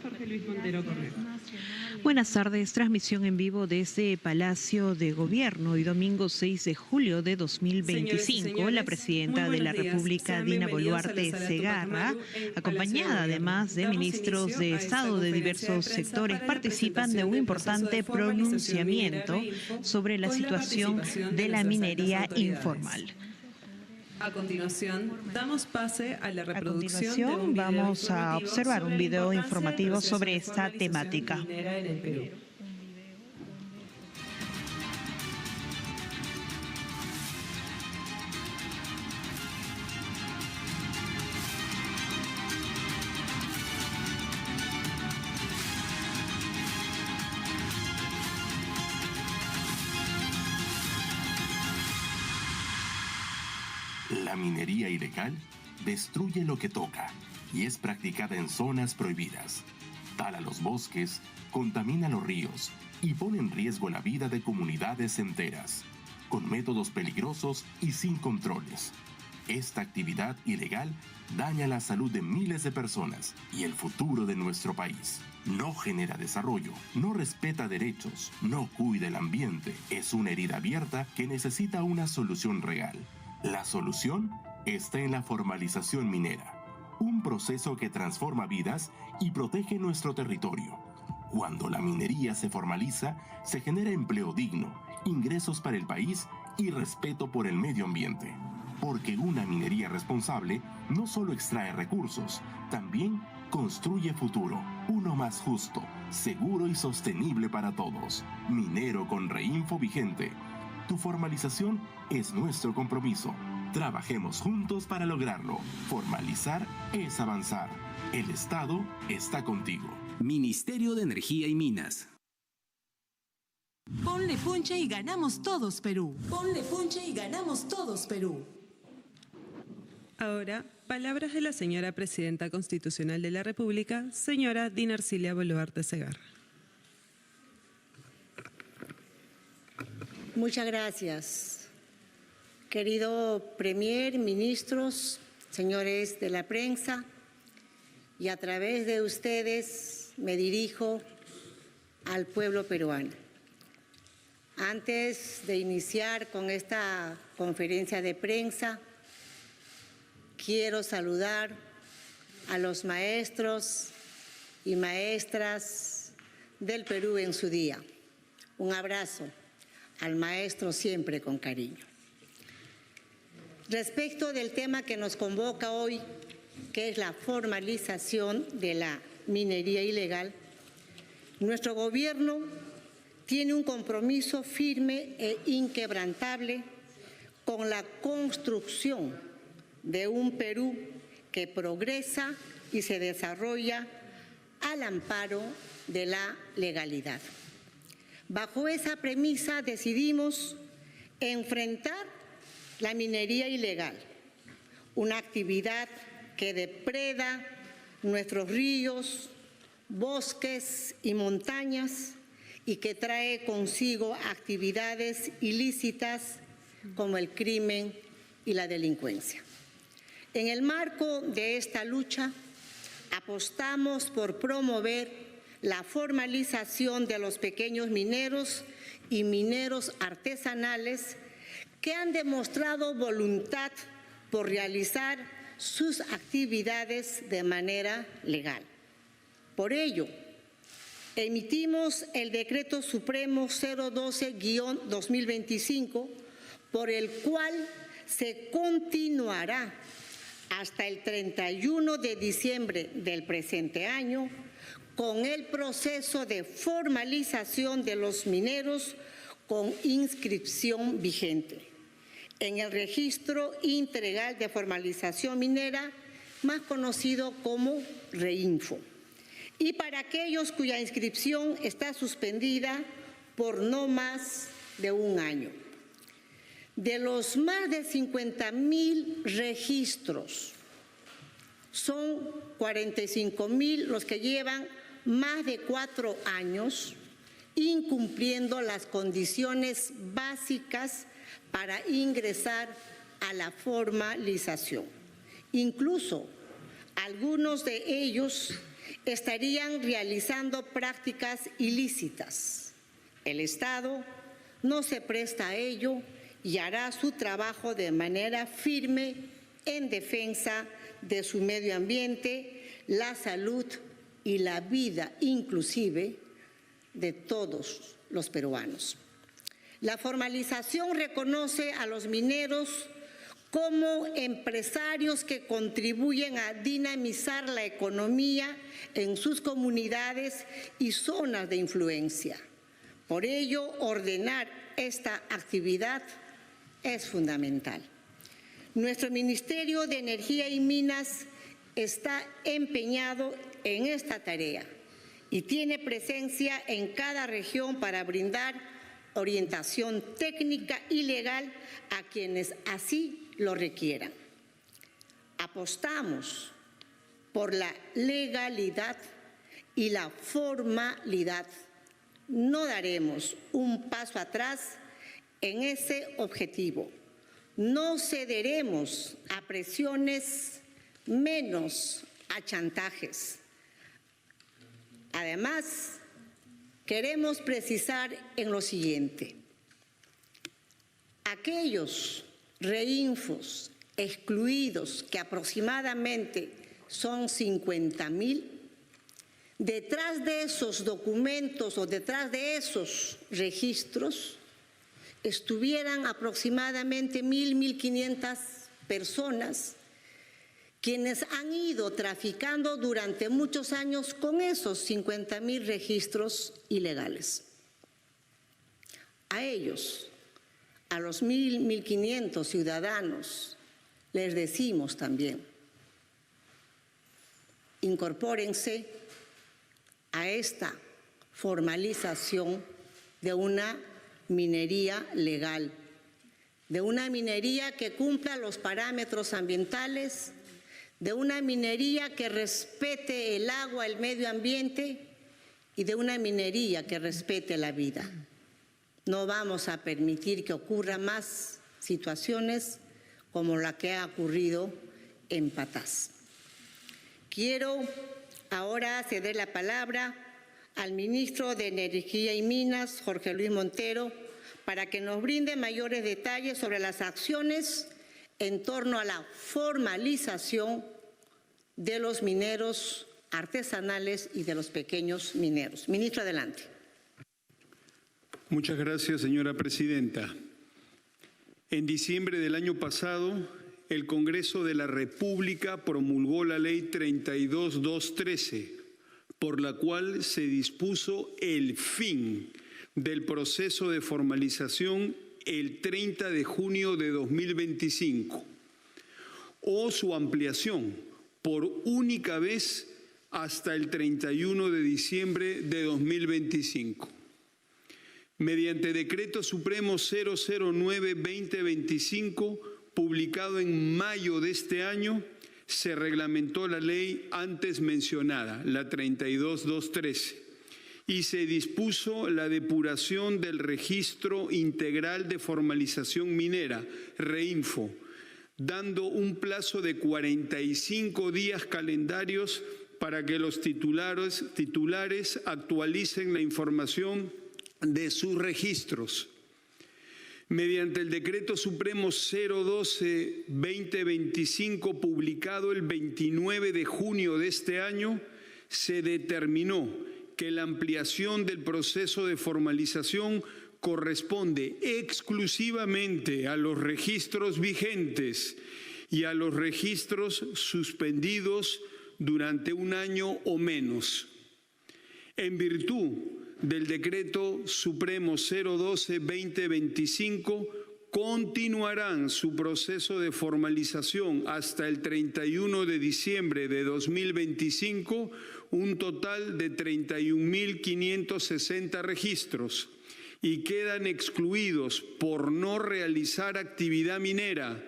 Jorge Luis Montero Correa. Buenas tardes, transmisión en vivo desde Palacio de Gobierno. Hoy domingo 6 de julio de 2025, la presidenta de la República, Dina Boluarte Segarra, acompañada además de ministros de Estado de diversos sectores, participan de un importante pronunciamiento sobre la situación de la minería informal. A continuación, damos pase a la reproducción de un video vamos a observar un video informativo sobre esta temática. Minera en el Perú. La minería ilegal destruye lo que toca y es practicada en zonas prohibidas. Tala los bosques, contamina los ríos y pone en riesgo la vida de comunidades enteras, con métodos peligrosos y sin controles. Esta actividad ilegal daña la salud de miles de personas y el futuro de nuestro país. No genera desarrollo, no respeta derechos, no cuida el ambiente. Es una herida abierta que necesita una solución real. La solución está en la formalización minera, un proceso que transforma vidas y protege nuestro territorio. Cuando la minería se formaliza, se genera empleo digno, ingresos para el país y respeto por el medio ambiente. Porque una minería responsable no solo extrae recursos, también construye futuro, uno más justo, seguro y sostenible para todos. Minero con Reinfo vigente. Tu formalización es nuestro compromiso. Trabajemos juntos para lograrlo. Formalizar es avanzar. El Estado está contigo. Ministerio de Energía y Minas. Ponle punche y ganamos todos, Perú. Ponle punche y ganamos todos, Perú. Ahora, palabras de la señora Presidenta Constitucional de la República, señora Dina Ercilia Boluarte Segarra. Muchas gracias. Querido Premier, ministros, señores de la prensa, y a través de ustedes me dirijo al pueblo peruano. Antes de iniciar con esta conferencia de prensa, quiero saludar a los maestros y maestras del Perú en su día. Un abrazo al maestro siempre con cariño. Respecto del tema que nos convoca hoy, que es la formalización de la minería ilegal, nuestro gobierno tiene un compromiso firme e inquebrantable con la construcción de un Perú que progresa y se desarrolla al amparo de la legalidad. Bajo esa premisa decidimos enfrentar la minería ilegal, una actividad que depreda nuestros ríos, bosques y montañas y que trae consigo actividades ilícitas como el crimen y la delincuencia. En el marco de esta lucha, apostamos por promover la formalización de los pequeños mineros y mineros artesanales que han demostrado voluntad por realizar sus actividades de manera legal. Por ello, emitimos el Decreto Supremo 012-2025, por el cual se continuará hasta el 31 de diciembre del presente año con el proceso de formalización de los mineros con inscripción vigente en el Registro Integral de Formalización Minera, más conocido como Reinfo, y para aquellos cuya inscripción está suspendida por no más de un año. De los más de 50.000 registros, son 45.000 los que llevan más de 4 años incumpliendo las condiciones básicas para ingresar a la formalización. Incluso algunos de ellos estarían realizando prácticas ilícitas. El Estado no se presta a ello y hará su trabajo de manera firme en defensa de su medio ambiente, la salud y la vida inclusive de todos los peruanos. La formalización reconoce a los mineros como empresarios que contribuyen a dinamizar la economía en sus comunidades y zonas de influencia. Por ello, ordenar esta actividad es fundamental. Nuestro Ministerio de Energía y Minas está empeñado en esta tarea y tiene presencia en cada región para brindar orientación técnica y legal a quienes así lo requieran. Apostamos por la legalidad y la formalidad. No daremos un paso atrás en ese objetivo. No cederemos a presiones, menos a chantajes. Además, queremos precisar en lo siguiente. Aquellos reinfos excluidos, que aproximadamente son 50,000, detrás de esos documentos o detrás de esos registros estuvieran aproximadamente 1.500 personas quienes han ido traficando durante muchos años con esos 50,000 registros ilegales. A ellos, a los 1.500 ciudadanos, les decimos también, incorpórense a esta formalización de una minería legal, de una minería que cumpla los parámetros ambientales, de una minería que respete el agua, el medio ambiente y de una minería que respete la vida. No vamos a permitir que ocurran más situaciones como la que ha ocurrido en Patás. Quiero ahora ceder la palabra al ministro de Energía y Minas, Jorge Luis Montero, para que nos brinde mayores detalles sobre las acciones en torno a la formalización de los mineros artesanales y de los pequeños mineros. Ministro, adelante. Muchas gracias, señora presidenta. En diciembre del año pasado, el Congreso de la República promulgó la Ley 32.213, por la cual se dispuso el fin del proceso de formalización el 30 de junio de 2025 o su ampliación por única vez hasta el 31 de diciembre de 2025. Mediante Decreto Supremo 009-2025, publicado en mayo de este año, se reglamentó la ley antes mencionada, la 32.213, y se dispuso la depuración del Registro Integral de Formalización Minera, REINFO, dando un plazo de 45 días calendarios para que los titulares actualicen la información de sus registros. Mediante el Decreto Supremo 012-2025, publicado el 29 de junio de este año, se determinó que la ampliación del proceso de formalización corresponde exclusivamente a los registros vigentes y a los registros suspendidos durante un año o menos. En virtud del Decreto Supremo 012-2025, continuarán su proceso de formalización hasta el 31 de diciembre de 2025 un total de 31.560 registros y quedan excluidos por no realizar actividad minera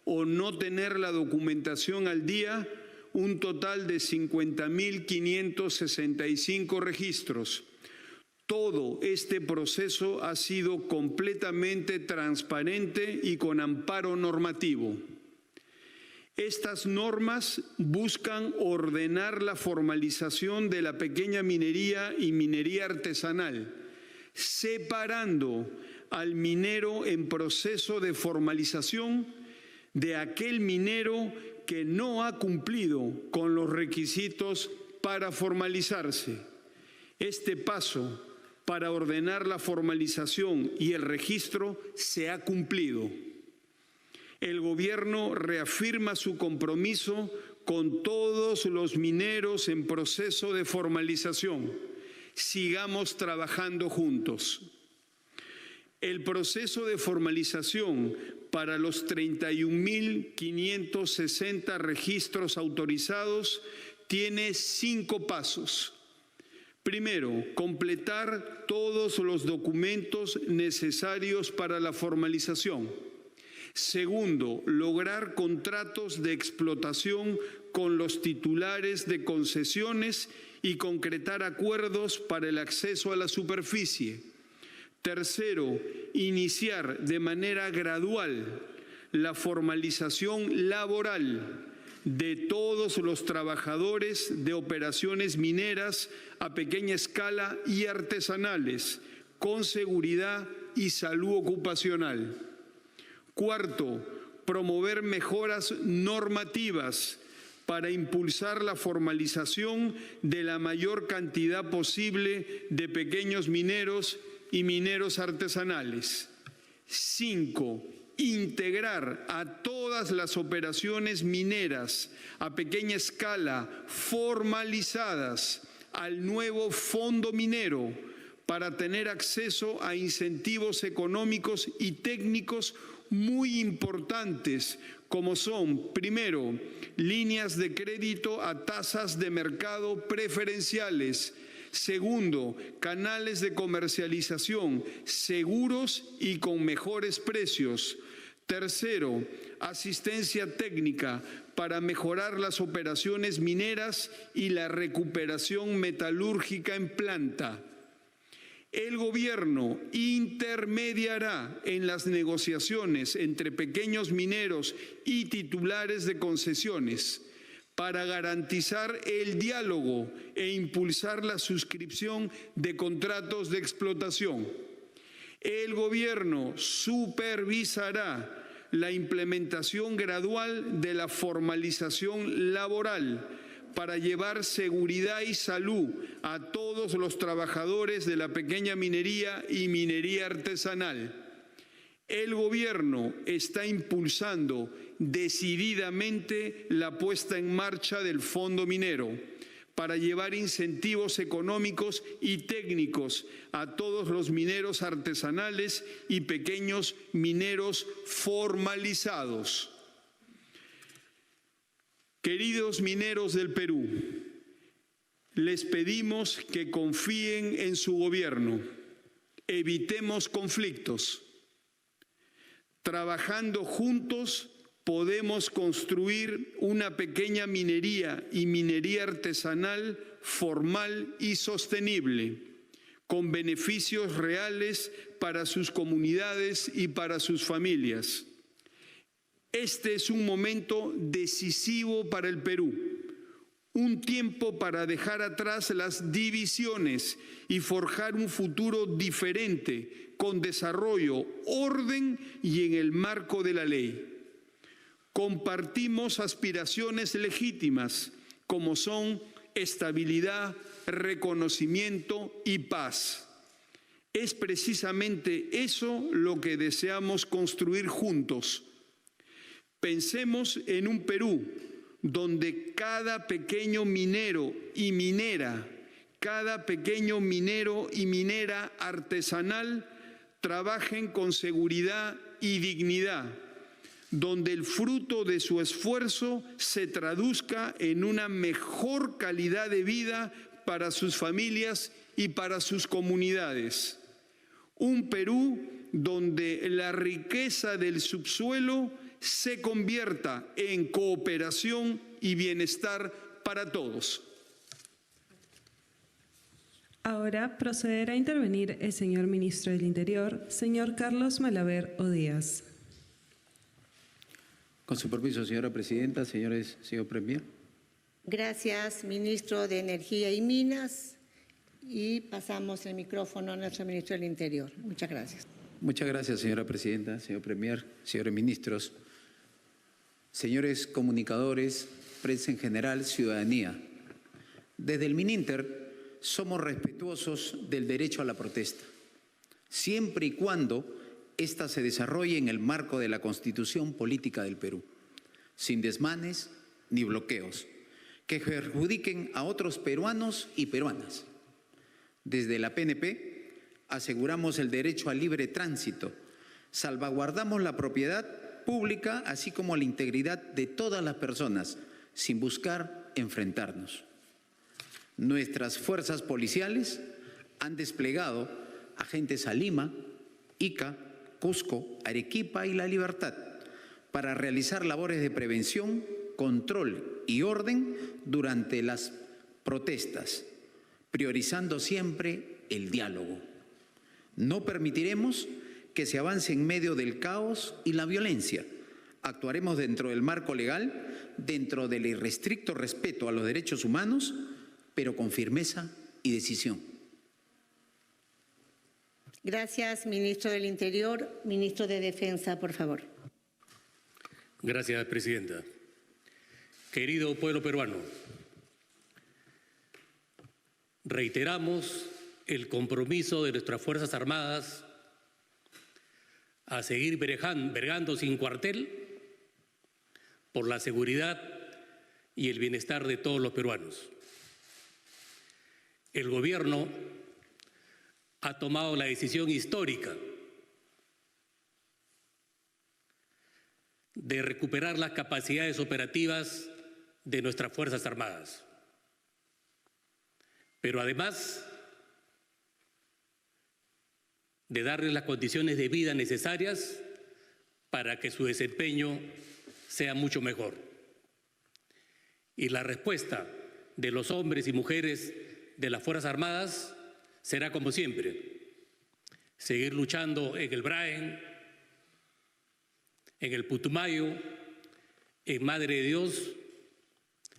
o no tener la documentación al día un total de 50.565 registros. Todo este proceso ha sido completamente transparente y con amparo normativo. Estas normas buscan ordenar la formalización de la pequeña minería y minería artesanal, separando al minero en proceso de formalización de aquel minero que no ha cumplido con los requisitos para formalizarse. Este paso para ordenar la formalización y el registro se ha cumplido. El Gobierno reafirma su compromiso con todos los mineros en proceso de formalización. Sigamos trabajando juntos. El proceso de formalización para los 31.560 registros autorizados tiene 5 pasos. Primero, completar todos los documentos necesarios para la formalización. Segundo, lograr contratos de explotación con los titulares de concesiones y concretar acuerdos para el acceso a la superficie. Tercero, iniciar de manera gradual la formalización laboral de todos los trabajadores de operaciones mineras a pequeña escala y artesanales, con seguridad y salud ocupacional. Cuarto, promover mejoras normativas para impulsar la formalización de la mayor cantidad posible de pequeños mineros y mineros artesanales. 5. Integrar a todas las operaciones mineras a pequeña escala formalizadas al nuevo Fondo Minero para tener acceso a incentivos económicos y técnicos muy importantes, como son, primero, líneas de crédito a tasas de mercado preferenciales. Segundo, canales de comercialización seguros y con mejores precios. Tercero, asistencia técnica para mejorar las operaciones mineras y la recuperación metalúrgica en planta. El Gobierno intermediará en las negociaciones entre pequeños mineros y titulares de concesiones para garantizar el diálogo e impulsar la suscripción de contratos de explotación. El Gobierno supervisará la implementación gradual de la formalización laboral para llevar seguridad y salud a todos los trabajadores de la pequeña minería y minería artesanal. El Gobierno está impulsando decididamente la puesta en marcha del Fondo Minero para llevar incentivos económicos y técnicos a todos los mineros artesanales y pequeños mineros formalizados. Queridos mineros del Perú, les pedimos que confíen en su gobierno, evitemos conflictos. Trabajando juntos podemos construir una pequeña minería y minería artesanal formal y sostenible, con beneficios reales para sus comunidades y para sus familias. Este es un momento decisivo para el Perú, un tiempo para dejar atrás las divisiones y forjar un futuro diferente, con desarrollo, orden y en el marco de la ley. Compartimos aspiraciones legítimas, como son estabilidad, reconocimiento y paz. Es precisamente eso lo que deseamos construir juntos. Pensemos en un Perú donde cada pequeño minero y minera, cada pequeño minero y minera artesanal trabajen con seguridad y dignidad, donde el fruto de su esfuerzo se traduzca en una mejor calidad de vida para sus familias y para sus comunidades. Un Perú donde la riqueza del subsuelo se convierta en cooperación y bienestar para todos. Ahora procederá a intervenir el señor Ministro del Interior, señor Carlos Malaver Odías. Con su permiso, señora presidenta, señor Premier. Gracias, ministro de Energía y Minas. Y pasamos el micrófono a nuestro ministro del Interior. Muchas gracias. Muchas gracias, señora presidenta, señor Premier, señores ministros, señores comunicadores, prensa en general, ciudadanía. Desde el Mininter somos respetuosos del derecho a la protesta, siempre y cuando ésta se desarrolle en el marco de la Constitución Política del Perú, sin desmanes ni bloqueos que perjudiquen a otros peruanos y peruanas. Desde la PNP aseguramos el derecho al libre tránsito, salvaguardamos la propiedad pública, así como la integridad de todas las personas, sin buscar enfrentarnos. Nuestras fuerzas policiales han desplegado agentes a Lima, Ica, Cusco, Arequipa y La Libertad para realizar labores de prevención, control y orden durante las protestas, priorizando siempre el diálogo. No permitiremos que se avance en medio del caos y la violencia. Actuaremos dentro del marco legal, dentro del irrestricto respeto a los derechos humanos, pero con firmeza y decisión. Gracias, ministro del Interior. Ministro de Defensa, por favor. Gracias, presidenta. Querido pueblo peruano, reiteramos el compromiso de nuestras Fuerzas Armadas a seguir bregando sin cuartel por la seguridad y el bienestar de todos los peruanos. El gobierno ha tomado la decisión histórica de recuperar las capacidades operativas de nuestras Fuerzas Armadas. Pero además de darles las condiciones de vida necesarias para que su desempeño sea mucho mejor. Y la respuesta de los hombres y mujeres de las Fuerzas Armadas será como siempre, seguir luchando en el Braen, en el Putumayo, en Madre de Dios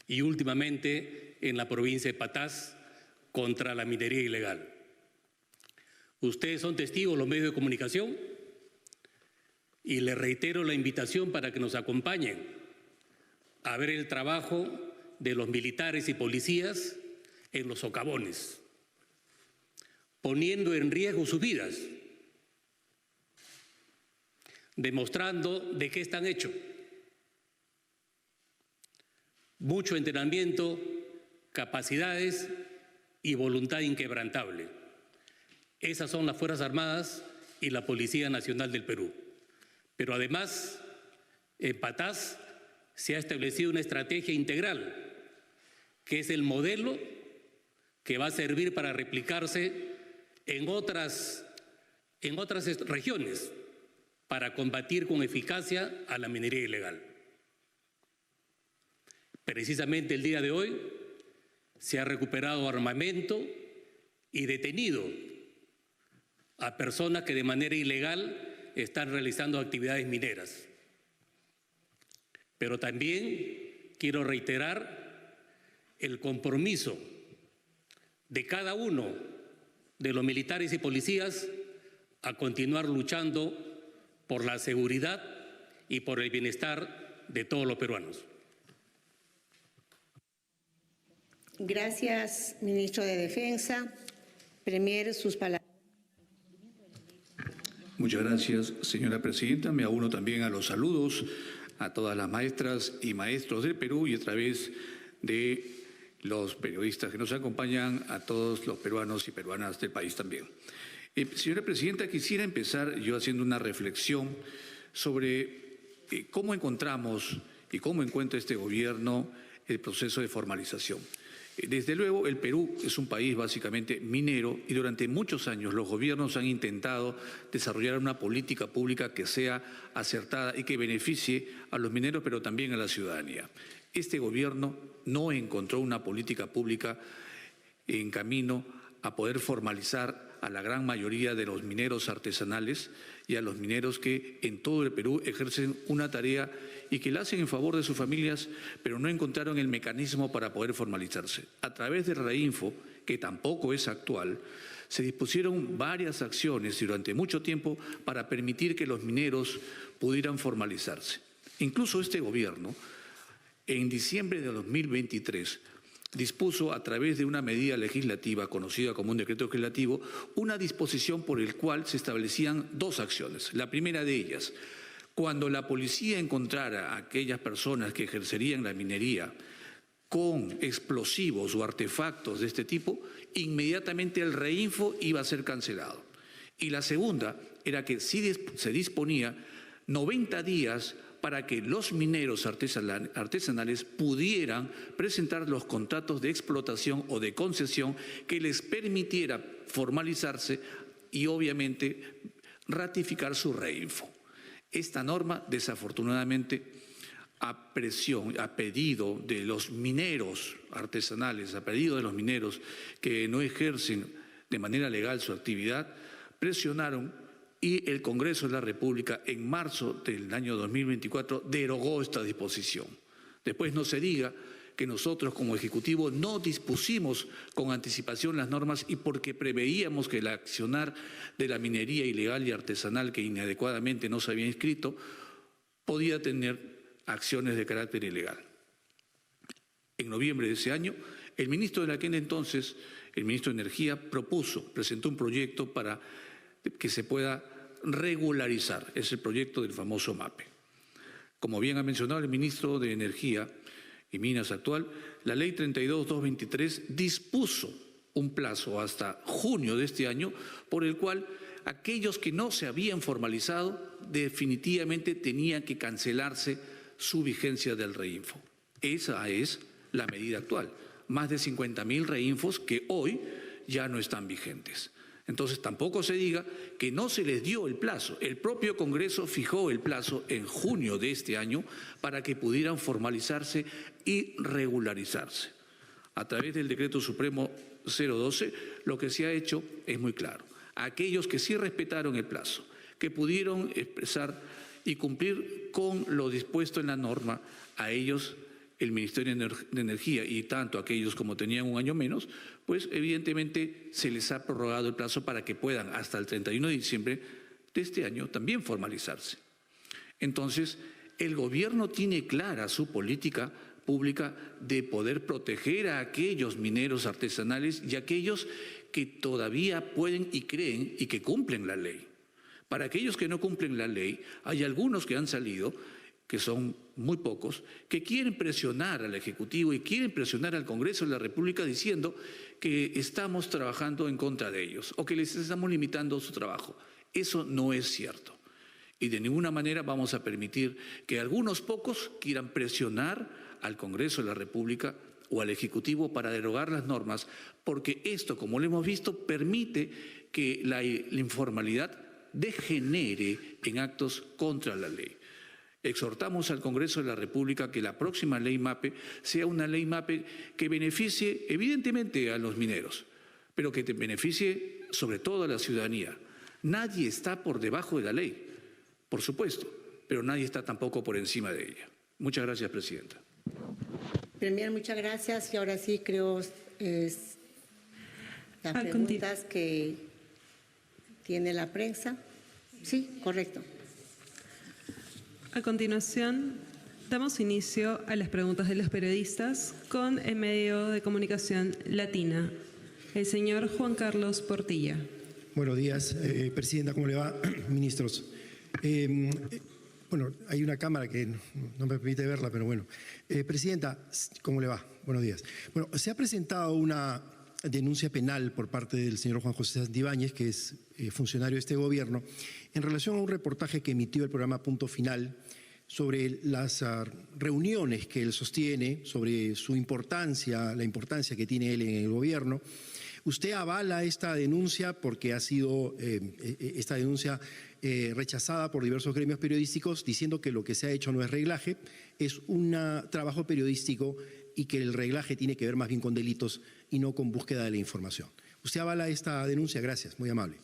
y últimamente en la provincia de Patás contra la minería ilegal. Ustedes son testigos, los medios de comunicación, y les reitero la invitación para que nos acompañen a ver el trabajo de los militares y policías en los socavones, poniendo en riesgo sus vidas, demostrando de qué están hechos. Mucho entrenamiento, capacidades y voluntad inquebrantable. Esas son las Fuerzas Armadas y la Policía Nacional del Perú. Pero además, en Patás se ha establecido una estrategia integral, que es el modelo que va a servir para replicarse en otras regiones para combatir con eficacia a la minería ilegal. Precisamente el día de hoy se ha recuperado armamento y detenido a personas que de manera ilegal están realizando actividades mineras. Pero también quiero reiterar el compromiso de cada uno de los militares y policías a continuar luchando por la seguridad y por el bienestar de todos los peruanos. Gracias, ministro de Defensa. Premier, sus palabras. Muchas gracias, señora presidenta. Me uno también a los saludos a todas las maestras y maestros del Perú y a través de los periodistas que nos acompañan, a todos los peruanos y peruanas del país también. Señora presidenta, quisiera empezar yo haciendo una reflexión sobre cómo encontramos y cómo encuentra este gobierno el proceso de formalización. Desde luego, el Perú es un país básicamente minero y durante muchos años los gobiernos han intentado desarrollar una política pública que sea acertada y que beneficie a los mineros, pero también a la ciudadanía. Este gobierno no encontró una política pública en camino a poder formalizar a la gran mayoría de los mineros artesanales y a los mineros que en todo el Perú ejercen una tarea y que la hacen en favor de sus familias, pero no encontraron el mecanismo para poder formalizarse. A través del Reinfo, que tampoco es actual, se dispusieron varias acciones durante mucho tiempo para permitir que los mineros pudieran formalizarse. Incluso este gobierno, en diciembre de 2023, dispuso a través de una medida legislativa conocida como un decreto legislativo una disposición por el cual se establecían dos acciones. La primera de ellas, cuando la policía encontrara a aquellas personas que ejercerían la minería con explosivos o artefactos de este tipo, inmediatamente el Reinfo iba a ser cancelado. Y la segunda era que sí se disponía 90 días para que los mineros artesanales pudieran presentar los contratos de explotación o de concesión que les permitiera formalizarse y obviamente ratificar su Reinfo. Esta norma, desafortunadamente, a pedido de los mineros artesanales, a pedido de los mineros que no ejercen de manera legal su actividad, presionaron y el Congreso de la República en marzo del año 2024 derogó esta disposición. Después no se diga que nosotros como Ejecutivo no dispusimos con anticipación las normas y porque preveíamos que el accionar de la minería ilegal y artesanal que inadecuadamente no se había inscrito podía tener acciones de carácter ilegal. En noviembre de ese año, el ministro de aquel entonces, el ministro de Energía, presentó un proyecto para que se pueda regularizar. Es el proyecto del famoso MAPE. Como bien ha mencionado el ministro de Energía y Minas actual, la ley 32.223 dispuso un plazo hasta junio de este año por el cual aquellos que no se habían formalizado definitivamente tenían que cancelarse su vigencia del Reinfo. Esa es la medida actual. Más de 50.000 Reinfos que hoy ya no están vigentes. Entonces tampoco se diga que no se les dio el plazo. El propio Congreso fijó el plazo en junio de este año para que pudieran formalizarse y regularizarse. A través del Decreto Supremo 012, lo que se ha hecho es muy claro. Aquellos que sí respetaron el plazo, que pudieron expresar y cumplir con lo dispuesto en la norma, a ellos el Ministerio de Energía y tanto aquellos como tenían un año menos, pues evidentemente se les ha prorrogado el plazo para que puedan hasta el 31 de diciembre de este año también formalizarse. Entonces, el gobierno tiene clara su política pública de poder proteger a aquellos mineros artesanales y a aquellos que todavía pueden y creen y que cumplen la ley. Para aquellos que no cumplen la ley, hay algunos que han salido, que son muy pocos, que quieren presionar al Ejecutivo y quieren presionar al Congreso de la República diciendo que estamos trabajando en contra de ellos o que les estamos limitando su trabajo. Eso no es cierto. Y de ninguna manera vamos a permitir que algunos pocos quieran presionar al Congreso de la República o al Ejecutivo para derogar las normas, porque esto, como lo hemos visto, permite que la informalidad degenere en actos contra la ley. Exhortamos al Congreso de la República que la próxima ley MAPE sea una ley MAPE que beneficie evidentemente a los mineros, pero que beneficie sobre todo a la ciudadanía. Nadie está por debajo de la ley, por supuesto, pero nadie está tampoco por encima de ella. Muchas gracias, Presidenta. Premier, muchas gracias. Y ahora sí creo las preguntas que tiene la prensa. Sí, correcto. A continuación, damos inicio a las preguntas de los periodistas con el medio de comunicación Latina. El señor Juan Carlos Portilla. Buenos días, Presidenta, ¿cómo le va? Ministros. Bueno, hay una cámara que no me permite verla, pero bueno. Presidenta, ¿cómo le va? Buenos días. Bueno, se ha presentado una denuncia penal por parte del señor Juan José Santibáñez, que es funcionario de este gobierno, en relación a un reportaje que emitió el programa Punto Final sobre las reuniones que él sostiene, sobre su importancia, la importancia que tiene él en el gobierno. ¿Usted avala esta denuncia porque ha sido esta denuncia rechazada por diversos gremios periodísticos diciendo que lo que se ha hecho no es reglaje, es un trabajo periodístico y que el reglaje tiene que ver más bien con delitos y no con búsqueda de la información. ¿Usted avala esta denuncia? Gracias, muy amable.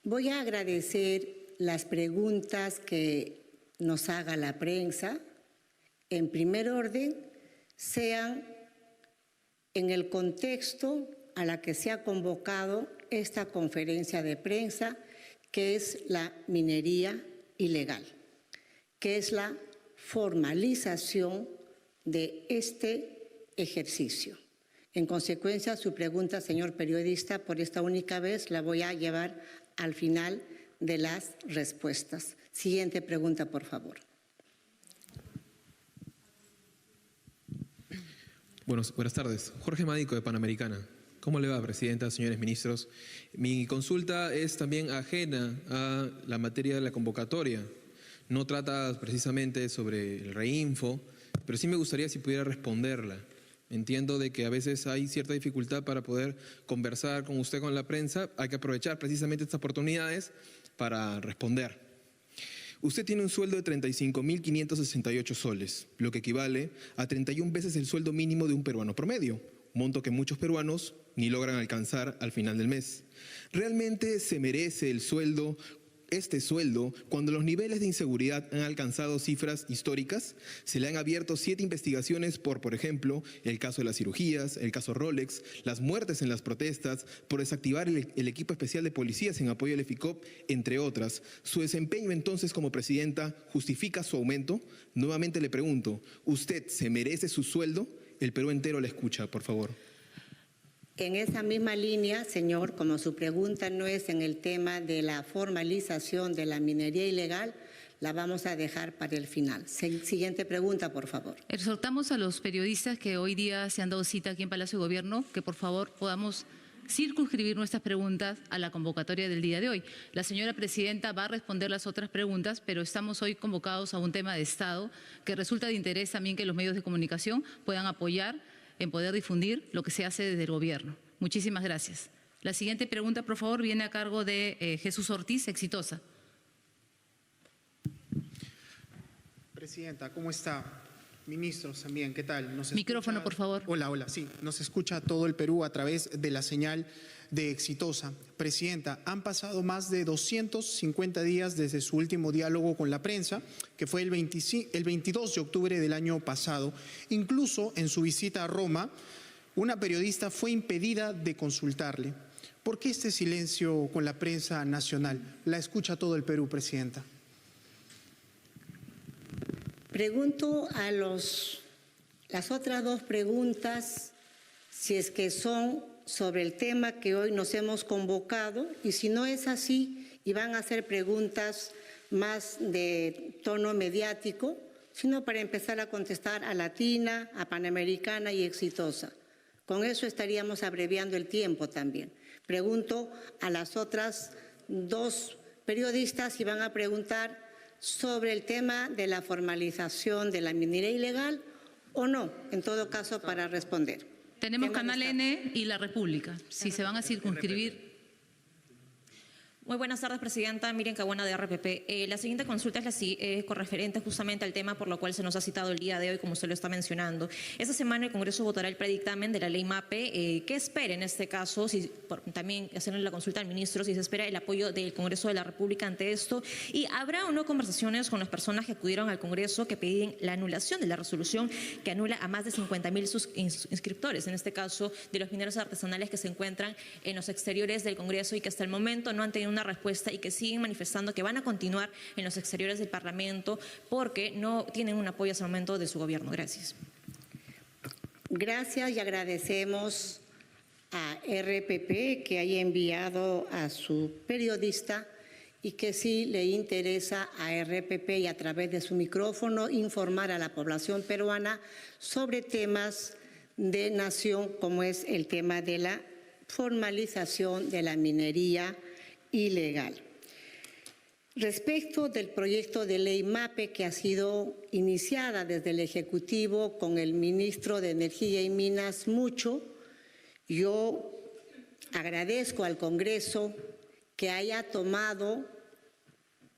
Voy a agradecer las preguntas que nos haga la prensa. En primer orden, sean en el contexto a la que se ha convocado esta conferencia de prensa, que es la minería ilegal, que es la formalización de este ejercicio. En consecuencia, su pregunta, señor periodista, por esta única vez la voy a llevar al final de las respuestas. Siguiente pregunta, por favor. Buenas tardes. Jorge Mádico, de Panamericana. ¿Cómo le va, presidenta, señores ministros? Mi consulta es también ajena a la materia de la convocatoria. No trata precisamente sobre el reinfo, pero sí me gustaría si pudiera responderla. Entiendo de que a veces hay cierta dificultad para poder conversar con usted, con la prensa. Hay que aprovechar precisamente estas oportunidades para responder. Usted tiene un sueldo de 35.568 soles, lo que equivale a 31 veces el sueldo mínimo de un peruano promedio, monto que muchos peruanos ni logran alcanzar al final del mes. ¿Realmente se merece este sueldo cuando los niveles de inseguridad han alcanzado cifras históricas? Se le han abierto 7 investigaciones por ejemplo, el caso de las cirugías, el caso Rolex, las muertes en las protestas, por desactivar el equipo especial de policías en apoyo al EFICOP, entre otras. ¿Su desempeño entonces como presidenta justifica su aumento? Nuevamente le pregunto, ¿usted se merece su sueldo? El Perú entero le escucha, por favor. En esa misma línea, señor, como su pregunta no es en el tema de la formalización de la minería ilegal, la vamos a dejar para el final. Siguiente pregunta, por favor. Exhortamos a los periodistas que hoy día se han dado cita aquí en Palacio de Gobierno que por favor podamos circunscribir nuestras preguntas a la convocatoria del día de hoy. La señora presidenta va a responder las otras preguntas, pero estamos hoy convocados a un tema de Estado que resulta de interés también que los medios de comunicación puedan apoyar en poder difundir lo que se hace desde el Gobierno. Muchísimas gracias. La siguiente pregunta, por favor, viene a cargo de Jesús Ortiz, Exitosa. Presidenta, ¿cómo está? Ministros también, ¿qué tal? Micrófono, por favor. Hola, sí. Nos escucha todo el Perú a través de la señal de Exitosa. Presidenta, han pasado más de 250 días desde su último diálogo con la prensa, que fue el 22 de octubre del año pasado. Incluso en su visita a Roma, una periodista fue impedida de consultarle. ¿Por qué este silencio con la prensa nacional? La escucha todo el Perú, Presidenta. Pregunto a las otras dos preguntas si es que son sobre el tema que hoy nos hemos convocado, y si no es así y van a hacer preguntas más de tono mediático, sino para empezar a contestar a Latina, a Panamericana y Exitosa. Con eso estaríamos abreviando el tiempo también. Pregunto a las otras dos periodistas si van a preguntar sobre el tema de la formalización de la minería ilegal o no, en todo caso, para responder. Tenemos Canal N y La República. Si se van a circunscribir. Muy buenas tardes, Presidenta. Miriam Caguana, de RPP. La siguiente consulta es con referente justamente al tema por lo cual se nos ha citado el día de hoy, como usted lo está mencionando. Esta semana el Congreso votará el predictamen de la ley MAPE. ¿Qué espera en este caso? También hacerle la consulta al ministro, si se espera el apoyo del Congreso de la República ante esto. ¿Y habrá o no conversaciones con las personas que acudieron al Congreso que piden la anulación de la resolución que anula a más de 50.000 inscriptores, en este caso de los mineros artesanales que se encuentran en los exteriores del Congreso y que hasta el momento no han tenido una respuesta y que siguen manifestando que van a continuar en los exteriores del Parlamento porque no tienen un apoyo hasta el momento de su gobierno? Gracias. Gracias y agradecemos a RPP que haya enviado a su periodista y que sí le interesa a RPP y a través de su micrófono informar a la población peruana sobre temas de nación como es el tema de la formalización de la minería ilegal. Respecto del proyecto de ley MAPE que ha sido iniciada desde el Ejecutivo con el ministro de Energía y Minas Mucho, yo agradezco al Congreso que haya tomado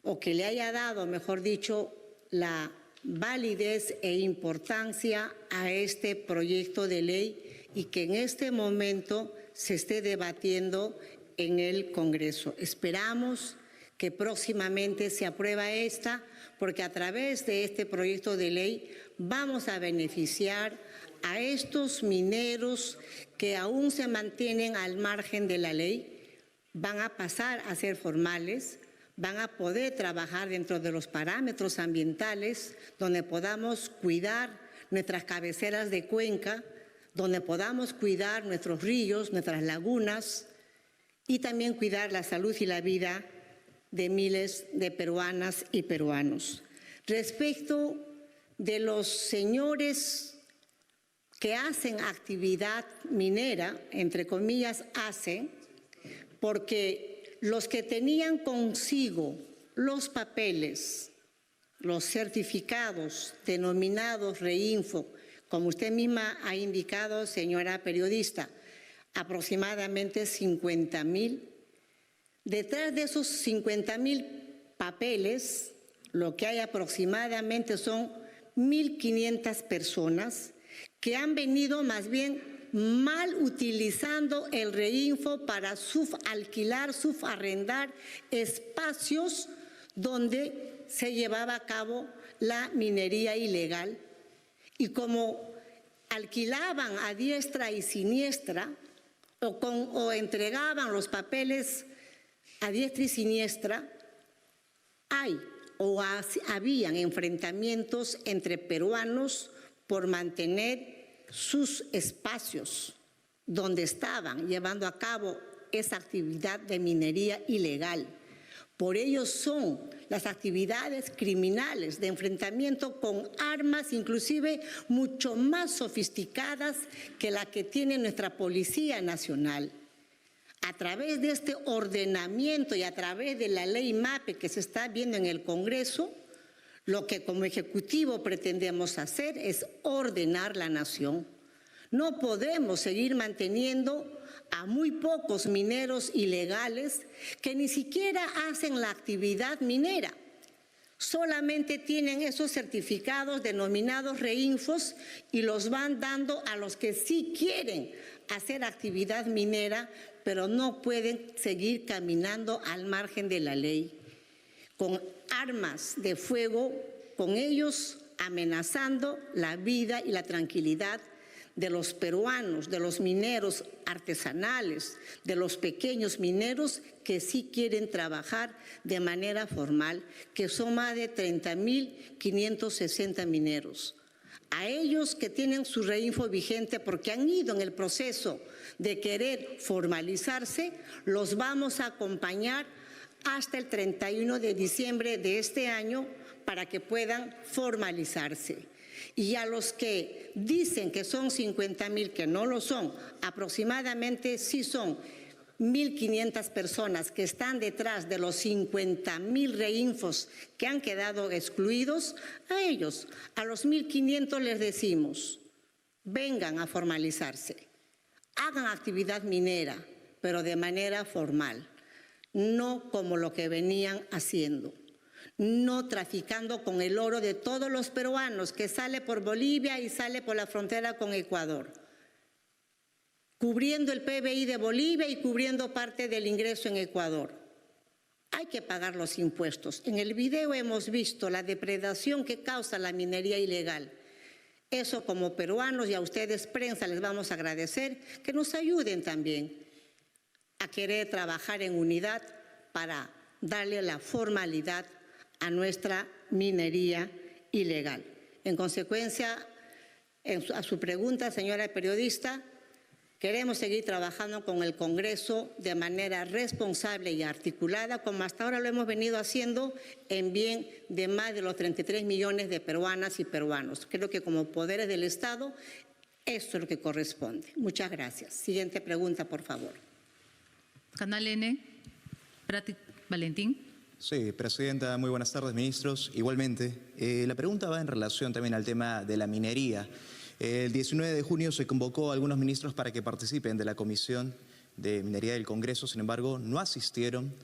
o que le haya dado, mejor dicho, la validez e importancia a este proyecto de ley y que en este momento se esté debatiendo en el Congreso. Esperamos que próximamente se apruebe esta, porque a través de este proyecto de ley vamos a beneficiar a estos mineros que aún se mantienen al margen de la ley, van a pasar a ser formales, van a poder trabajar dentro de los parámetros ambientales, donde podamos cuidar nuestras cabeceras de cuenca, donde podamos cuidar nuestros ríos, nuestras lagunas y también cuidar la salud y la vida de miles de peruanas y peruanos. Respecto de los señores que hacen actividad minera, entre comillas, hacen, porque los que tenían consigo los papeles, los certificados denominados Reinfo, como usted misma ha indicado, señora periodista, aproximadamente 50,000. Detrás de esos 50,000 papeles, lo que hay aproximadamente son 1.500 personas que han venido más bien mal utilizando el Reinfo para subalquilar, subarrendar espacios donde se llevaba a cabo la minería ilegal. Y como alquilaban a diestra y siniestra o entregaban los papeles a diestra y siniestra, habían enfrentamientos entre peruanos por mantener sus espacios donde estaban llevando a cabo esa actividad de minería ilegal. Por ello son las actividades criminales de enfrentamiento con armas inclusive mucho más sofisticadas que la que tiene nuestra Policía Nacional. A través de este ordenamiento y a través de la ley MAPE que se está viendo en el Congreso, lo que como Ejecutivo pretendemos hacer es ordenar la nación. No podemos seguir manteniendo a muy pocos mineros ilegales que ni siquiera hacen la actividad minera. Solamente tienen esos certificados denominados Reinfos y los van dando a los que sí quieren hacer actividad minera, pero no pueden seguir caminando al margen de la ley, con armas de fuego, con ellos amenazando la vida y la tranquilidad de los peruanos, de los mineros artesanales, de los pequeños mineros que sí quieren trabajar de manera formal, que son más de 30.560 mineros. A ellos que tienen su Reinfo vigente porque han ido en el proceso de querer formalizarse, los vamos a acompañar hasta el 31 de diciembre de este año para que puedan formalizarse. Y a los que dicen que son 50,000, que no lo son, aproximadamente sí son 1.500 personas que están detrás de los 50,000 Reinfos que han quedado excluidos. A ellos, a los 1.500 les decimos, vengan a formalizarse, hagan actividad minera, pero de manera formal, no como lo que venían haciendo. No traficando con el oro de todos los peruanos que sale por Bolivia y sale por la frontera con Ecuador, cubriendo el PBI de Bolivia y cubriendo parte del ingreso en Ecuador. Hay que pagar los impuestos. En el video hemos visto la depredación que causa la minería ilegal. Eso como peruanos y a ustedes prensa les vamos a agradecer que nos ayuden también a querer trabajar en unidad para darle la formalidad a nuestra minería ilegal. En consecuencia, a su pregunta, señora periodista, queremos seguir trabajando con el Congreso de manera responsable y articulada, como hasta ahora lo hemos venido haciendo en bien de más de los 33 millones de peruanas y peruanos. Creo que como poderes del Estado, esto es lo que corresponde. Muchas gracias. Siguiente pregunta, por favor. Canal N, Valentín. Sí, presidenta, muy buenas tardes, ministros. Igualmente, la pregunta va en relación también al tema de la minería. El 19 de junio se convocó a algunos ministros para que participen de la Comisión de Minería del Congreso, sin embargo, no asistieron.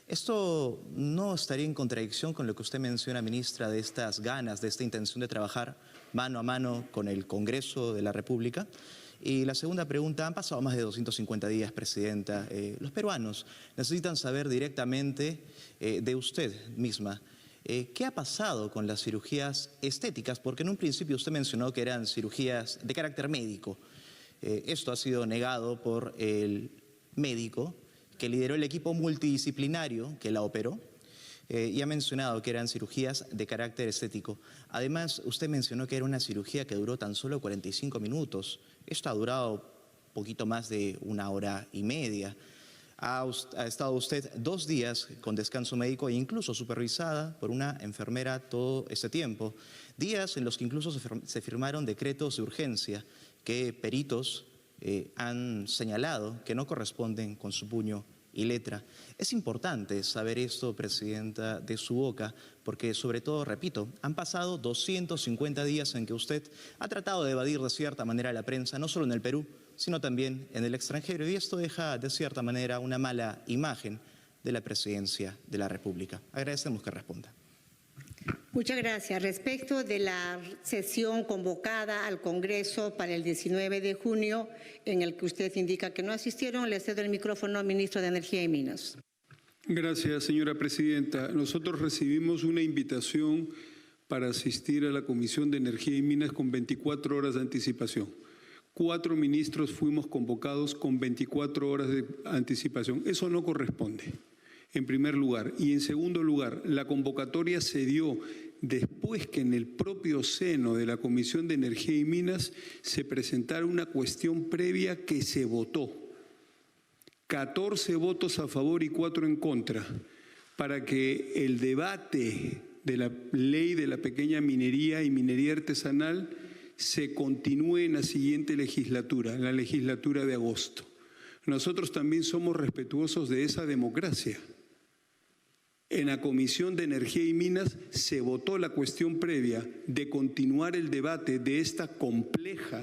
¿Esto no estaría en contradicción con lo que usted menciona, ministra, de estas ganas, de esta intención de trabajar mano a mano con el Congreso de la República? Y la segunda pregunta, han pasado más de 250 días, Presidenta. Los peruanos necesitan saber directamente de usted misma qué ha pasado con las cirugías estéticas, porque en un principio usted mencionó que eran cirugías de carácter médico. Esto ha sido negado por el médico que lideró el equipo multidisciplinario que la operó. Y ha mencionado que eran cirugías de carácter estético. Además, usted mencionó que era una cirugía que duró tan solo 45 minutos. Esto ha durado poquito más de 1 hora y media. Ha estado usted 2 días con descanso médico e incluso supervisada por una enfermera todo ese tiempo. Días en los que incluso se firmaron decretos de urgencia que peritos han señalado que no corresponden con su puño y letra. Es importante saber esto, Presidenta, de su boca, porque sobre todo, repito, han pasado 250 días en que usted ha tratado de evadir de cierta manera a la prensa, no solo en el Perú, sino también en el extranjero, y esto deja de cierta manera una mala imagen de la Presidencia de la República. Agradecemos que responda. Muchas gracias. Respecto de la sesión convocada al Congreso para el 19 de junio, en el que usted indica que no asistieron, le cedo el micrófono al ministro de Energía y Minas. Gracias, señora Presidenta. Nosotros recibimos una invitación para asistir a la Comisión de Energía y Minas con 24 horas de anticipación. 4 ministros fuimos convocados con 24 horas de anticipación. Eso no corresponde, en primer lugar. Y en segundo lugar, la convocatoria se dio después que en el propio seno de la Comisión de Energía y Minas se presentara una cuestión previa que se votó. 14 votos a favor y 4 en contra, para que el debate de la ley de la pequeña minería y minería artesanal se continúe en la siguiente legislatura, en la legislatura de agosto. Nosotros también somos respetuosos de esa democracia. En la Comisión de Energía y Minas se votó la cuestión previa de continuar el debate de esta compleja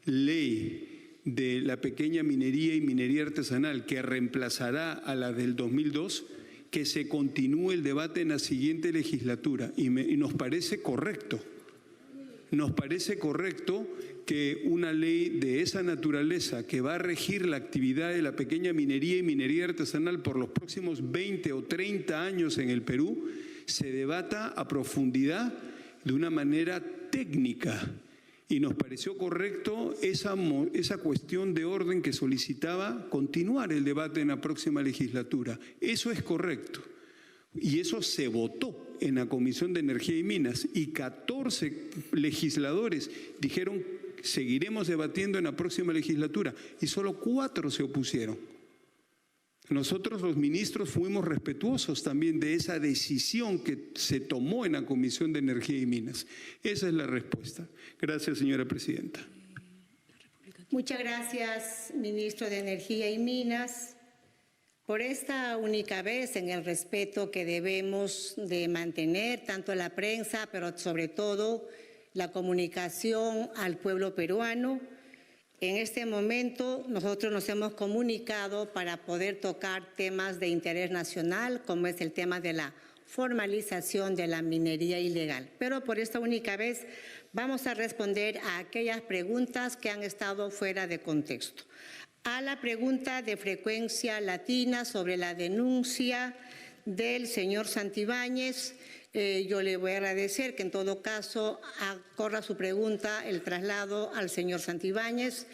ley de la pequeña minería y minería artesanal que reemplazará a la del 2002, que se continúe el debate en la siguiente legislatura. Y nos parece correcto. Nos parece correcto que una ley de esa naturaleza que va a regir la actividad de la pequeña minería y minería artesanal por los próximos 20 o 30 años en el Perú se debata a profundidad de una manera técnica. Y nos pareció correcto esa cuestión de orden que solicitaba continuar el debate en la próxima legislatura. Eso es correcto. Y eso se votó en la Comisión de Energía y Minas y 14 legisladores dijeron seguiremos debatiendo en la próxima legislatura y solo 4 se opusieron. Nosotros los ministros fuimos respetuosos también de esa decisión que se tomó en la Comisión de Energía y Minas. Esa es la respuesta. Gracias, señora Presidenta. Muchas gracias, ministro de Energía y Minas, por esta única vez en el respeto que debemos de mantener, tanto a la prensa, pero sobre todo la comunicación al pueblo peruano. En este momento nosotros nos hemos comunicado para poder tocar temas de interés nacional, como es el tema de la formalización de la minería ilegal. Pero por esta única vez vamos a responder a aquellas preguntas que han estado fuera de contexto. A la pregunta de Frecuencia Latina sobre la denuncia del señor Santibáñez, yo le voy a agradecer que en todo caso corra su pregunta el traslado al señor Santibáñez.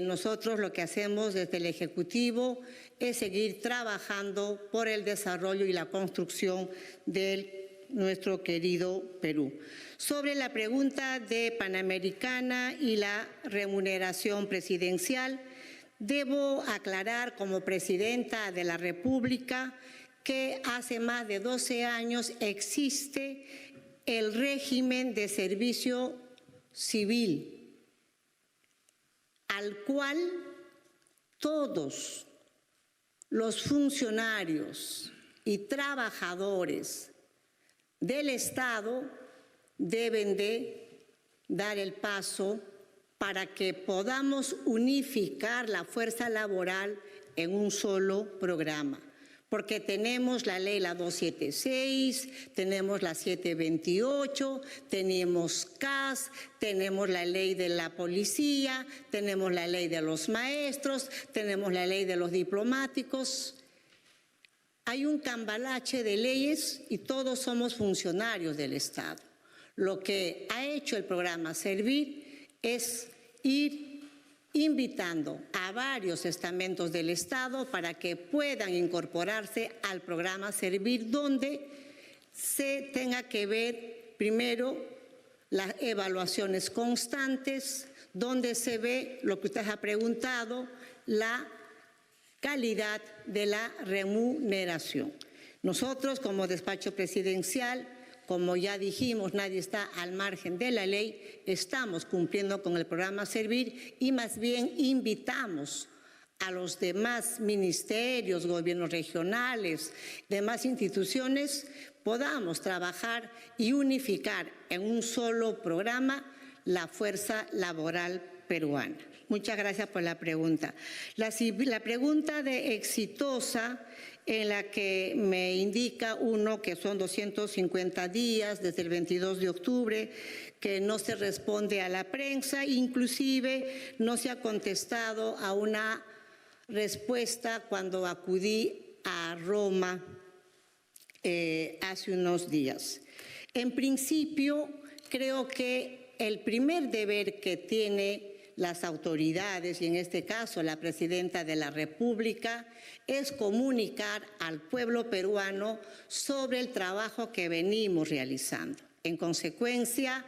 Nosotros lo que hacemos desde el Ejecutivo es seguir trabajando por el desarrollo y la construcción de nuestro querido Perú. Sobre la pregunta de Panamericana y la remuneración presidencial, debo aclarar como Presidenta de la República que hace más de 12 años existe el régimen de servicio civil, al cual todos los funcionarios y trabajadores del Estado deben de dar el paso para que podamos unificar la fuerza laboral en un solo programa. porque tenemos la ley la 276, tenemos la 728, tenemos CAS, tenemos la ley de la policía, tenemos la ley de los maestros, tenemos la ley de los diplomáticos. Hay un cambalache de leyes y todos somos funcionarios del Estado. Lo que ha hecho el programa Servir es ir invitando a varios estamentos del Estado para que puedan incorporarse al programa Servir, donde se tenga que ver primero las evaluaciones constantes, donde se ve lo que usted ha preguntado, la calidad de la remuneración. Nosotros, como despacho presidencial, como ya dijimos, nadie está al margen de la ley, estamos cumpliendo con el programa Servir y más bien invitamos a los demás ministerios, gobiernos regionales, demás instituciones, podamos trabajar y unificar en un solo programa la fuerza laboral peruana. Muchas gracias por la pregunta. La pregunta de Exitosa, en la que me indica uno que son 250 días desde el 22 de octubre, que no se responde a la prensa, inclusive no se ha contestado a una respuesta cuando acudí a Roma hace unos días. En principio, creo que el primer deber que tiene las autoridades, y en este caso la Presidenta de la República, es comunicar al pueblo peruano sobre el trabajo que venimos realizando. En consecuencia,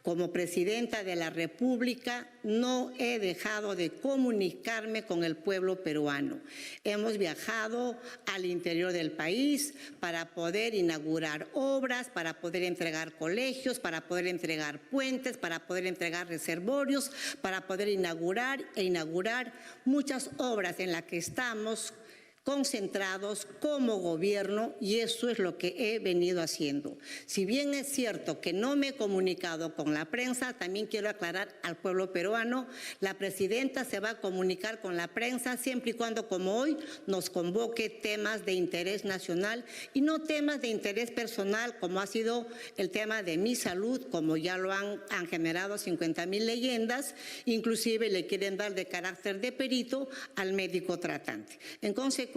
como Presidenta de la República, no he dejado de comunicarme con el pueblo peruano. Hemos viajado al interior del país para poder inaugurar obras, para poder entregar colegios, para poder entregar puentes, para poder entregar reservorios, para poder inaugurar muchas obras en las que estamos concentrados como gobierno, y eso es lo que he venido haciendo. Si bien es cierto que no me he comunicado con la prensa, también quiero aclarar al pueblo peruano, la Presidenta se va a comunicar con la prensa siempre y cuando, como hoy, nos convoque temas de interés nacional y no temas de interés personal, como ha sido el tema de mi salud, como ya lo han generado 50,000 leyendas, inclusive le quieren dar de carácter de perito al médico tratante. En consecuencia,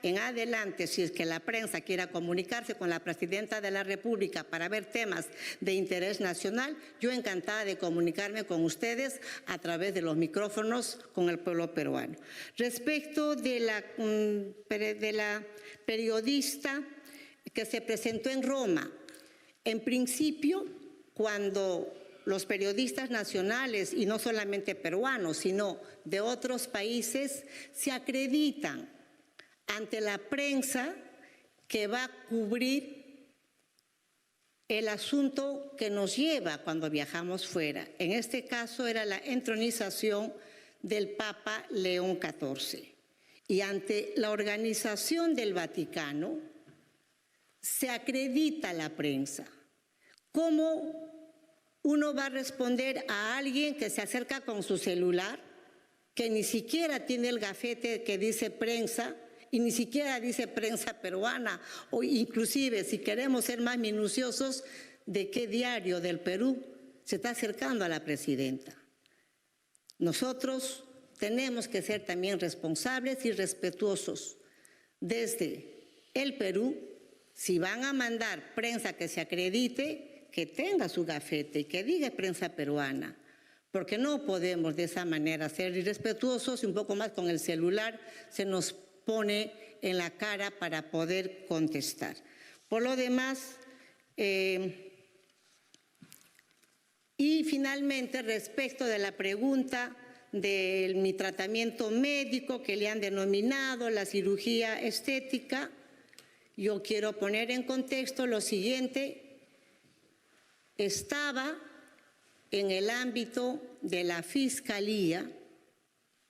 en adelante, si es que la prensa quiera comunicarse con la Presidenta de la República para ver temas de interés nacional, yo encantada de comunicarme con ustedes a través de los micrófonos con el pueblo peruano. Respecto de la periodista que se presentó en Roma, en principio, cuando los periodistas nacionales, y no solamente peruanos, sino de otros países, se acreditan ante la prensa que va a cubrir el asunto que nos lleva cuando viajamos fuera. En este caso era la entronización del Papa León XIV. Y ante la organización del Vaticano se acredita la prensa. ¿Cómo uno va a responder a alguien que se acerca con su celular, que ni siquiera tiene el gafete que dice prensa, y ni siquiera dice prensa peruana, o inclusive, si queremos ser más minuciosos, de qué diario del Perú se está acercando a la Presidenta? Nosotros tenemos que ser también responsables y respetuosos. Desde el Perú, si van a mandar prensa que se acredite, que tenga su gafete y que diga prensa peruana, porque no podemos de esa manera ser irrespetuosos, y un poco más con el celular se nos pone en la cara para poder contestar. Por lo demás, y finalmente, respecto de la pregunta de mi tratamiento médico que le han denominado la cirugía estética, yo quiero poner en contexto lo siguiente. Estaba en el ámbito de la Fiscalía,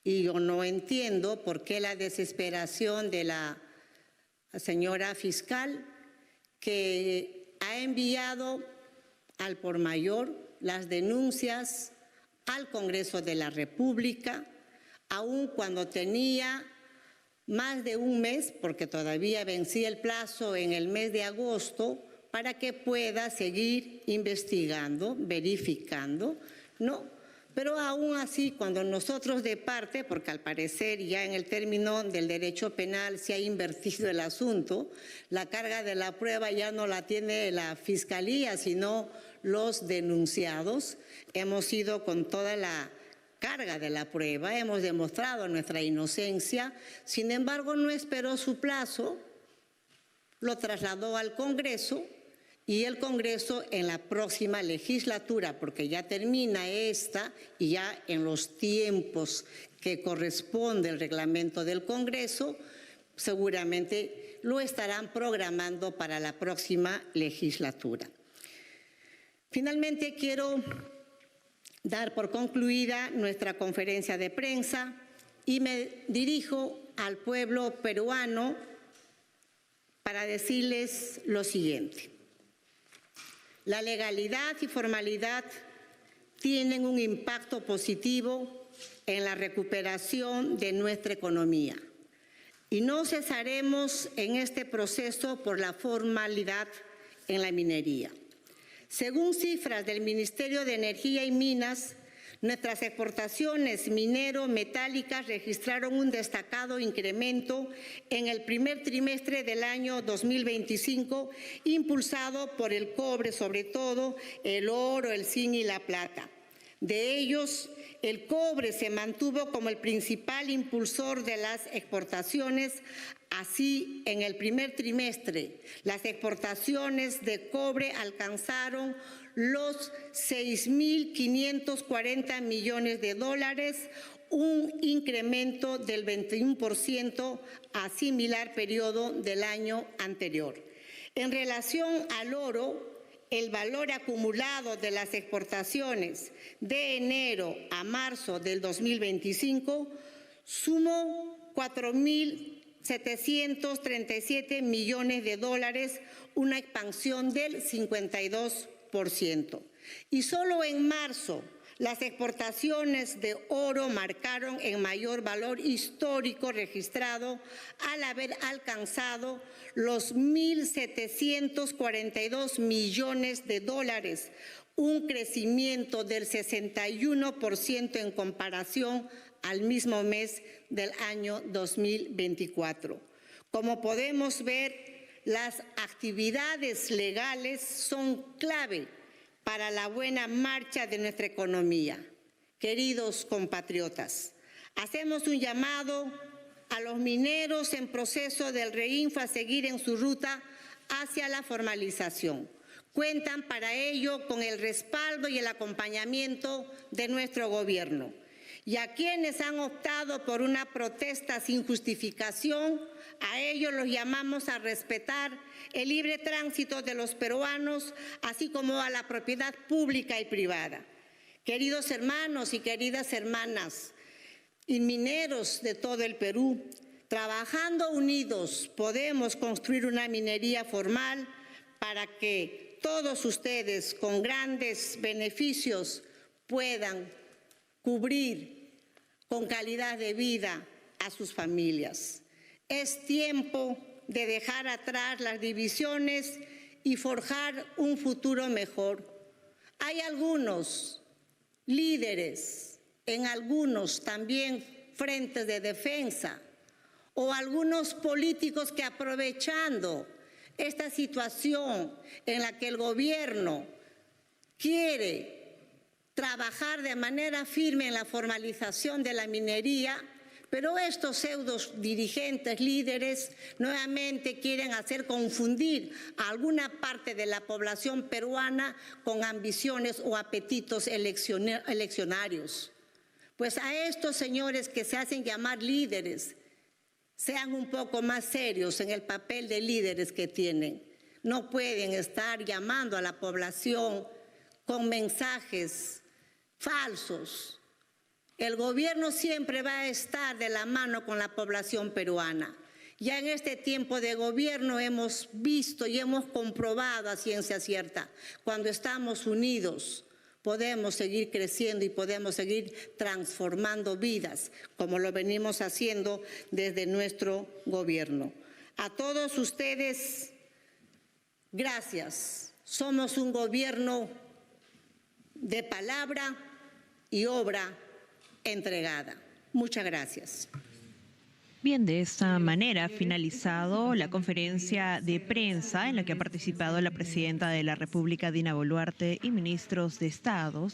y yo no entiendo por qué la desesperación de la señora fiscal, que ha enviado al por mayor las denuncias al Congreso de la República, aun cuando tenía más de un mes, porque todavía vencía el plazo en el mes de agosto, para que pueda seguir investigando, verificando, ¿no? Pero aún así, cuando nosotros de parte, porque al parecer ya en el término del derecho penal se ha invertido el asunto, la carga de la prueba ya no la tiene la Fiscalía, sino los denunciados. Hemos ido con toda la carga de la prueba, hemos demostrado nuestra inocencia, sin embargo no esperó su plazo, lo trasladó al Congreso y el Congreso en la próxima legislatura, porque ya termina esta y ya en los tiempos que corresponde el reglamento del Congreso, seguramente lo estarán programando para la próxima legislatura. Finalmente quiero dar por concluida nuestra conferencia de prensa y me dirijo al pueblo peruano para decirles lo siguiente. La legalidad y formalidad tienen un impacto positivo en la recuperación de nuestra economía y no cesaremos en este proceso por la formalidad en la minería. Según cifras del Ministerio de Energía y Minas, nuestras exportaciones minero-metálicas registraron un destacado incremento en el primer trimestre del año 2025, impulsado por el cobre, sobre todo el oro, el zinc y la plata. De ellos, el cobre se mantuvo como el principal impulsor de las exportaciones. Así, en el primer trimestre, las exportaciones de cobre alcanzaron los 6.540 millones de dólares, un incremento del 21% a similar periodo del año anterior. En relación al oro, el valor acumulado de las exportaciones de enero a marzo del 2025 sumó 4.737 millones de dólares, una expansión del 52%. Y solo en marzo las exportaciones de oro marcaron el mayor valor histórico registrado al haber alcanzado los 1.742 millones de dólares, un crecimiento del 61% en comparación al mismo mes del año 2024. Como podemos ver, las actividades legales son clave para la buena marcha de nuestra economía. Queridos compatriotas, hacemos un llamado a los mineros en proceso del REINFO a seguir en su ruta hacia la formalización. Cuentan para ello con el respaldo y el acompañamiento de nuestro gobierno. Y a quienes han optado por una protesta sin justificación, a ellos los llamamos a respetar el libre tránsito de los peruanos, así como a la propiedad pública y privada. Queridos hermanos y queridas hermanas, y mineros de todo el Perú, trabajando unidos podemos construir una minería formal para que todos ustedes con grandes beneficios puedan cubrir con calidad de vida a sus familias. Es tiempo de dejar atrás las divisiones y forjar un futuro mejor. Hay algunos líderes en algunos también frentes de defensa o algunos políticos que aprovechando esta situación en la que el gobierno quiere trabajar de manera firme en la formalización de la minería, pero estos pseudos dirigentes, líderes, nuevamente quieren hacer confundir a alguna parte de la población peruana con ambiciones o apetitos eleccionarios. Pues a estos señores que se hacen llamar líderes, sean un poco más serios en el papel de líderes que tienen. No pueden estar llamando a la población con mensajes falsos. El gobierno siempre va a estar de la mano con la población peruana. Ya en este tiempo de gobierno hemos visto y hemos comprobado a ciencia cierta, cuando estamos unidos, podemos seguir creciendo y podemos seguir transformando vidas, como lo venimos haciendo desde nuestro gobierno. A todos ustedes, gracias. Somos un gobierno de palabra y obra entregada. Muchas gracias. Bien, de esta manera ha finalizado la conferencia de prensa en la que ha participado la presidenta de la República, Dina Boluarte, y ministros de Estado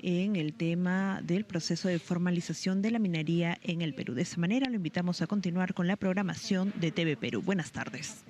en el tema del proceso de formalización de la minería en el Perú. De esa manera lo invitamos a continuar con la programación de TV Perú. Buenas tardes.